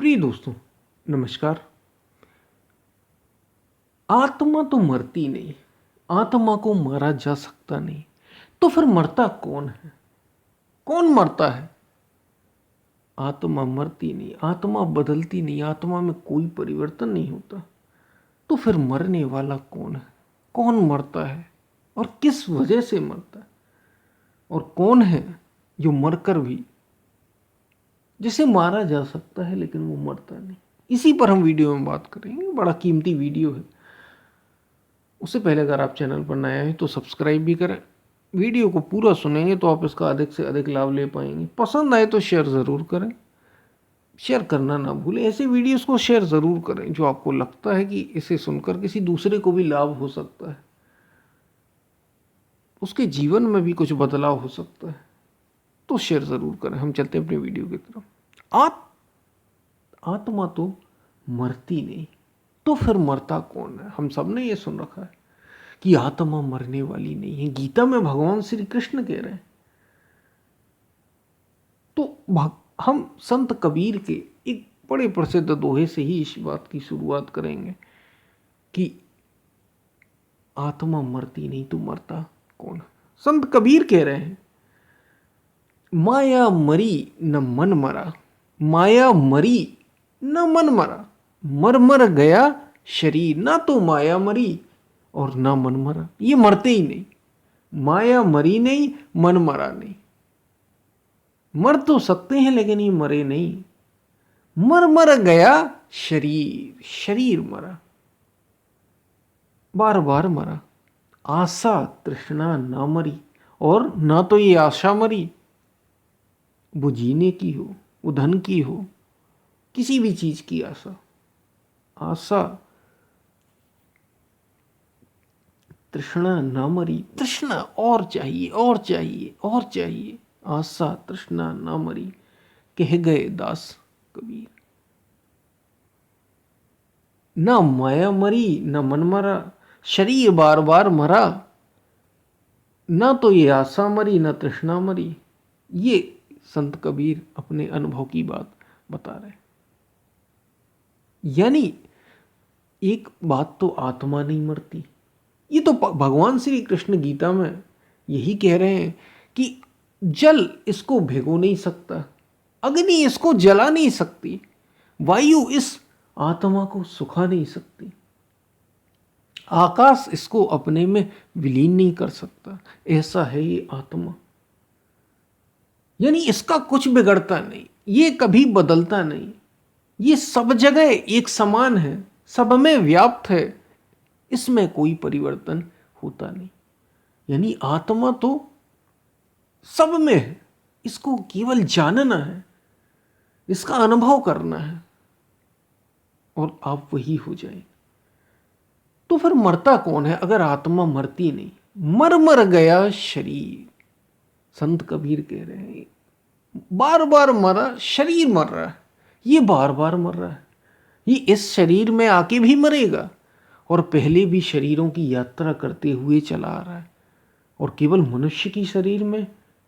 प्रिय दोस्तों, नमस्कार। आत्मा तो मरती नहीं, आत्मा को मारा जा सकता नहीं, तो फिर मरता कौन है? कौन मरता है? आत्मा मरती नहीं, आत्मा बदलती नहीं, आत्मा में कोई परिवर्तन नहीं होता, तो फिर मरने वाला कौन है? कौन मरता है और किस वजह से मरता है? और कौन है जो मरकर भी, जिसे मारा जा सकता है लेकिन वो मरता नहीं? इसी पर हम वीडियो में बात करेंगे। बड़ा कीमती वीडियो है। उससे पहले अगर आप चैनल पर नए हैं तो सब्सक्राइब भी करें। वीडियो को पूरा सुनेंगे तो आप इसका अधिक से अधिक लाभ ले पाएंगे। पसंद आए तो शेयर ज़रूर करें, शेयर करना ना भूलें। ऐसे वीडियोस को शेयर ज़रूर करें जो आपको लगता है कि इसे सुनकर किसी दूसरे को भी लाभ हो सकता है, उसके जीवन में भी कुछ बदलाव हो सकता है, तो शेयर ज़रूर करें। हम चलते हैं अपनी वीडियो की तरफ। आत्मा तो मरती नहीं, तो फिर मरता कौन है? हम सब ने ये सुन रखा है कि आत्मा मरने वाली नहीं है। गीता में भगवान श्री कृष्ण कह रहे हैं। तो हम संत कबीर के एक बड़े प्रसिद्ध दोहे से ही इस बात की शुरुआत करेंगे कि आत्मा मरती नहीं तो मरता कौन? संत कबीर कह रहे हैं, माया मरी न मन मरा, माया मरी न मन मरा, मर मर गया शरीर। ना तो माया मरी और ना मन मरा। ये मरते ही नहीं। माया मरी नहीं, मन मरा नहीं। मर तो सकते हैं लेकिन ये मरे नहीं। मर मर गया शरीर, शरीर मरा, बार बार मरा। आशा तृष्णा ना मरी, और ना तो ये आशा मरी, वो जीने की हो, वो धन की हो, किसी भी चीज की आशा। आशा तृष्णा ना मरी, तृष्णा और चाहिए और चाहिए और चाहिए। आशा तृष्णा ना मरी, कह गए दास कबीर। ना माया मरी न मन मरा, शरीर बार बार मरा। ना तो ये आशा मरी न तृष्णा मरी। ये संत कबीर अपने अनुभव की बात बता रहे। यानी एक बात तो आत्मा नहीं मरती। ये तो भगवान श्री कृष्ण गीता में यही कह रहे हैं कि जल इसको भिगो नहीं सकता, अग्नि इसको जला नहीं सकती, वायु इस आत्मा को सुखा नहीं सकती, आकाश इसको अपने में विलीन नहीं कर सकता। ऐसा है ये आत्मा। यानी इसका कुछ बिगड़ता नहीं, ये कभी बदलता नहीं, ये सब जगह एक समान है, सब में व्याप्त है, इसमें कोई परिवर्तन होता नहीं। यानी आत्मा तो सब में है, इसको केवल जानना है, इसका अनुभव करना है और आप वही हो जाए। तो फिर मरता कौन है अगर आत्मा मरती नहीं? मर मर गया शरीर। संत कबीर कह रहे हैं, बार बार मरा, शरीर मर रहा है, ये बार बार मर रहा है, ये इस शरीर में आके भी मरेगा और पहले भी शरीरों की यात्रा करते हुए चला आ रहा है। और केवल मनुष्य की शरीर में,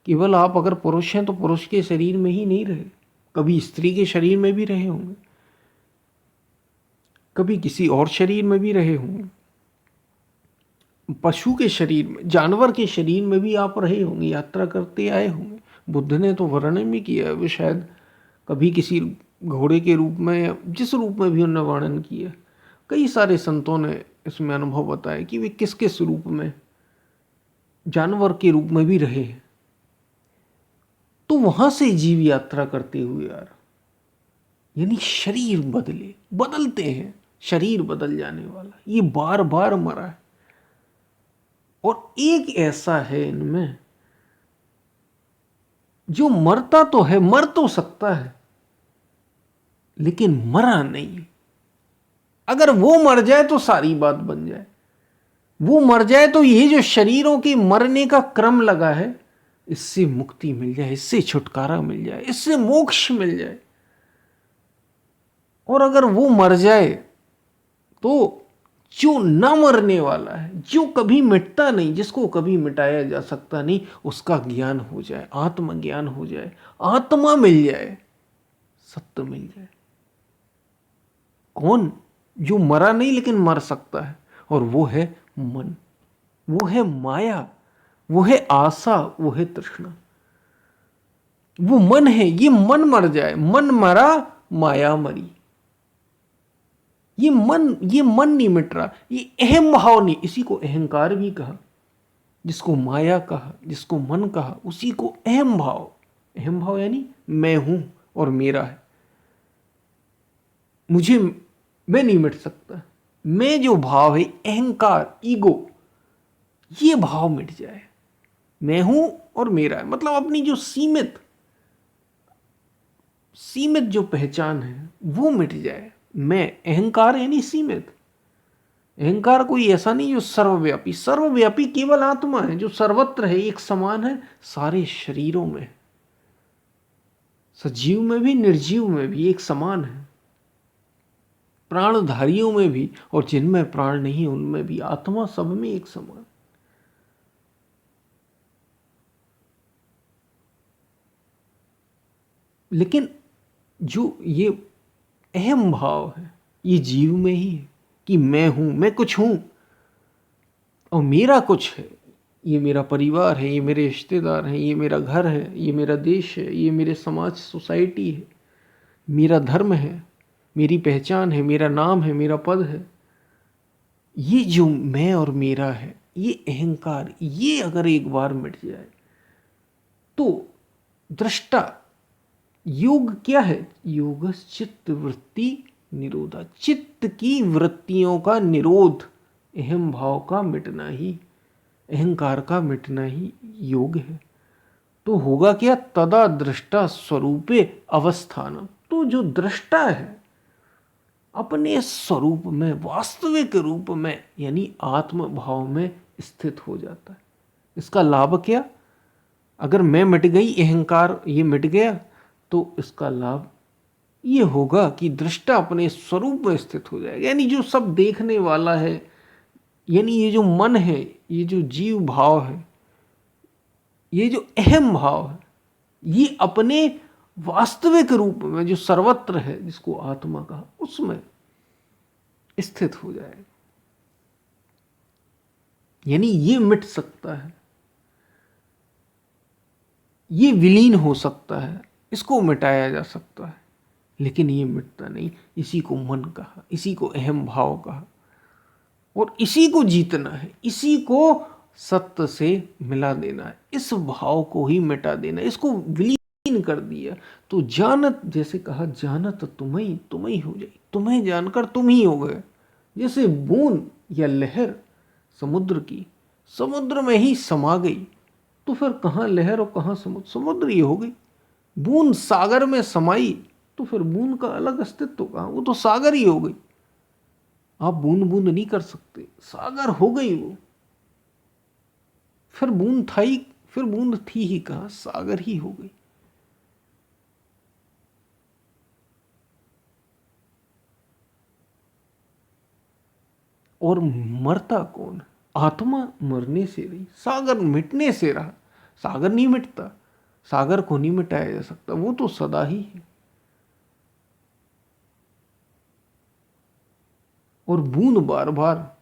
केवल आप अगर पुरुष हैं तो पुरुष के शरीर में ही नहीं रहे, कभी स्त्री के शरीर में भी रहे होंगे, कभी किसी और शरीर में भी रहे होंगे, पशु के शरीर में, जानवर के शरीर में भी आप रहे होंगे, यात्रा करते आए होंगे। बुद्ध ने तो वर्णन भी किया है, वो शायद कभी किसी घोड़े के रूप में या जिस रूप में भी उन्होंने वर्णन किया। कई सारे संतों ने इसमें अनुभव बताया कि वे किस किस रूप में, जानवर के रूप में भी रहे हैं। तो वहां से जीव यात्रा करते हुए यार, यानी शरीर बदलते हैं, शरीर बदल जाने वाला, ये बार बार मरा है। और एक ऐसा है इनमें जो मरता तो है, मर तो सकता है लेकिन मरा नहीं। अगर वो मर जाए तो सारी बात बन जाए। वो मर जाए तो ये जो शरीरों के मरने का क्रम लगा है, इससे मुक्ति मिल जाए, इससे छुटकारा मिल जाए, इससे मोक्ष मिल जाए। और अगर वो मर जाए तो जो न मरने वाला है, जो कभी मिटता नहीं, जिसको कभी मिटाया जा सकता नहीं, उसका ज्ञान हो जाए, आत्मज्ञान हो जाए, आत्मा मिल जाए, सत्य मिल जाए। कौन? जो मरा नहीं लेकिन मर सकता है, और वो है मन, वो है माया, वो है आशा, वो है तृष्णा। वो मन है, ये मन मर जाए, मन मरा माया मरी। ये मन नहीं मिट रहा, ये अहम भाव नहीं, इसी को अहंकार भी कहा, जिसको माया कहा, जिसको मन कहा, उसी को अहम भाव। अहम भाव यानी मैं हूं और मेरा है, मुझे, मैं नहीं मिट सकता। मैं जो भाव है, अहंकार, ईगो, ये भाव मिट जाए, मैं हूं और मेरा है, मतलब अपनी जो सीमित जो पहचान है वो मिट जाए। मैं, अहंकार यानी सीमित। अहंकार कोई ऐसा नहीं जो सर्वव्यापी, सर्वव्यापी केवल आत्मा है जो सर्वत्र है, एक समान है, सारे शरीरों में, सजीव में भी निर्जीव में भी एक समान है, प्राणधारियों में भी और जिनमें प्राण नहीं उनमें भी, आत्मा सब में एक समान। लेकिन जो ये अहम भाव है, ये जीव में ही है कि मैं हूं, मैं कुछ हूं और मेरा कुछ है। ये मेरा परिवार है, ये मेरे रिश्तेदार हैं, ये मेरा घर है, ये मेरा देश है, ये मेरे समाज, सोसाइटी है, मेरा धर्म है, मेरी पहचान है, मेरा नाम है, मेरा पद है। ये जो मैं और मेरा है, ये अहंकार, ये अगर एक बार मिट जाए तो दृष्टा, योग क्या है? योग चित्त वृत्ति निरोधा, चित्त की वृत्तियों का निरोध, अहम भाव का मिटना ही, अहंकार का मिटना ही योग है। तो होगा क्या? तदा दृष्टा स्वरूपे अवस्थानम, तो जो दृष्टा है अपने स्वरूप में, वास्तविक रूप में, यानी आत्म भाव में स्थित हो जाता है। इसका लाभ क्या? अगर मैं मिट गई, अहंकार ये मिट गया, तो इसका लाभ ये होगा कि दृष्टा अपने स्वरूप में स्थित हो जाएगा, यानी जो सब देखने वाला है, यानी ये जो मन है, ये जो जीव भाव है, ये जो अहम भाव है, ये अपने वास्तविक रूप में जो सर्वत्र है, जिसको आत्मा कहा, उसमें स्थित हो जाएगा। यानी ये मिट सकता है, ये विलीन हो सकता है, इसको मिटाया जा सकता है, लेकिन ये मिटता नहीं। इसी को मन कहा, इसी को अहम भाव कहा, और इसी को जीतना है, इसी को सत्य से मिला देना है, इस भाव को ही मिटा देना, इसको विलीन कर दिया। तो जानत, जैसे कहा, जानत तुम ही हो जाए, तुम्हें जानकर तुम ही हो गए। जैसे बूंद या लहर समुद्र की, समुद्र में ही समा गई, तो फिर कहाँ लहर और कहाँ समुद्र? समुद्र ही हो गई। बूंद सागर में समाई, तो फिर बूंद का अलग अस्तित्व कहाँ? वो तो सागर ही हो गई। आप बूंद बूंद नहीं कर सकते, सागर हो गई वो। फिर बूंद थी ही कहाँ? सागर ही हो गई। और मरता कौन? आत्मा मरने से रही, सागर मिटने से रहा। सागर नहीं मिटता, सागर को नहीं मिटाया जा सकता, वो तो सदा ही है। और बूंद बार बार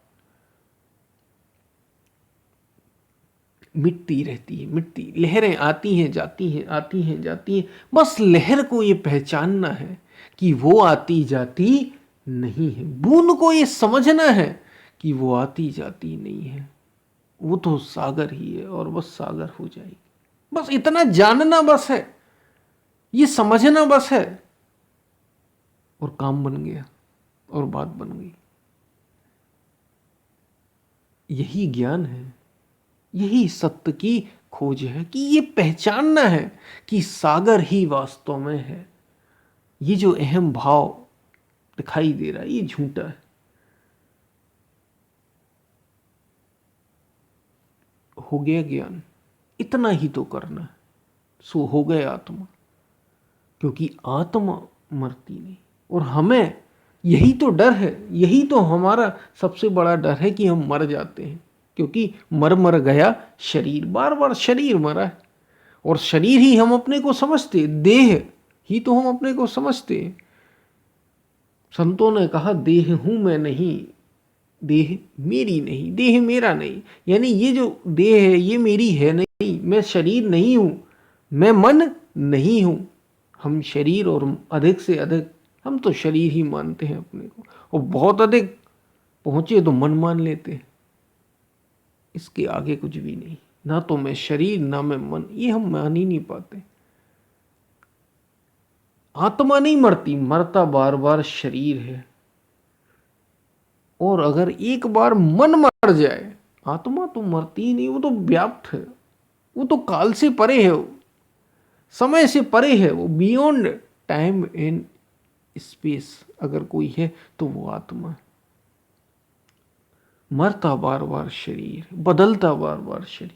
मिटती रहती है, मिटती, लहरें आती हैं जाती हैं, आती हैं जाती हैं। बस लहर को ये पहचानना है कि वो आती जाती नहीं है, बूंद को ये समझना है कि वो आती जाती नहीं है, वो तो सागर ही है, और बस सागर हो जाएगी। बस इतना जानना बस है, ये समझना बस है, और काम बन गया और बात बन गई। यही ज्ञान है, यही सत्य की खोज है, कि ये पहचानना है कि सागर ही वास्तव में है। ये जो अहम भाव दिखाई दे रहा है, ये झूठा है। हो गया ज्ञान, इतना ही तो करना है, सो हो गए आत्मा। क्योंकि आत्मा मरती नहीं, और हमें यही तो डर है, यही तो हमारा सबसे बड़ा डर है कि हम मर जाते हैं। क्योंकि मर गया शरीर, बार बार शरीर मरा है, और शरीर ही हम अपने को समझते, देह ही तो हम अपने को समझते हैं। संतों ने कहा देह हूं मैं नहीं, देह मेरी नहीं, देह मेरा नहीं, यानी ये जो देह है ये मेरी है नहीं, मैं शरीर नहीं हूं, मैं मन नहीं हूं। हम शरीर और अधिक से अधिक हम तो शरीर ही मानते हैं अपने को, और बहुत अधिक पहुंचे तो मन मान लेते हैं। इसके आगे कुछ भी नहीं, ना तो मैं शरीर ना मैं मन, ये हम मान ही नहीं पाते। आत्मा नहीं मरती, मरता बार बार शरीर है। और अगर एक बार मन मर जाए, आत्मा तो मरती ही नहीं, वो तो व्याप्त है, वो तो काल से परे है, वो समय से परे है, वो बियॉन्ड टाइम एंड स्पेस अगर कोई है तो वो आत्मा है। मरता बार बार शरीर, बदलता बार बार शरीर।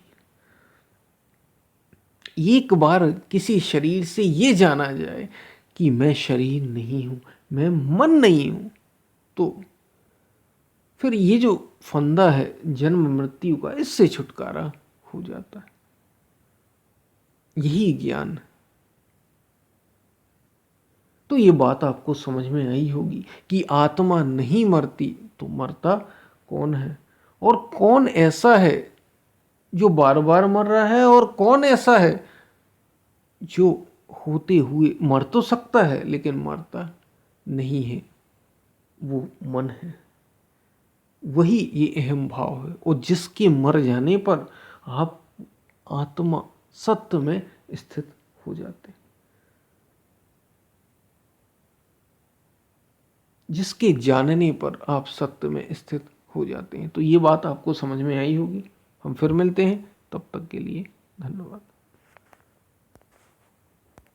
एक बार किसी शरीर से ये जाना जाए कि मैं शरीर नहीं हूं, मैं मन नहीं हूं, तो फिर ये जो फंदा है जन्म मृत्यु का, इससे छुटकारा हो जाता है। यही ज्ञान। तो ये बात आपको समझ में आई होगी कि आत्मा नहीं मरती तो मरता कौन है, और कौन ऐसा है जो बार बार मर रहा है, और कौन ऐसा है जो होते हुए मर तो सकता है लेकिन मरता नहीं है। वो मन है, वही ये अहम भाव है, और जिसके मर जाने पर आप आत्मा सत्य में स्थित हो जाते हैं, जिसके जानने पर आप सत्य में स्थित हो जाते हैं। तो ये बात आपको समझ में आई होगी। हम फिर मिलते हैं, तब तक के लिए धन्यवाद।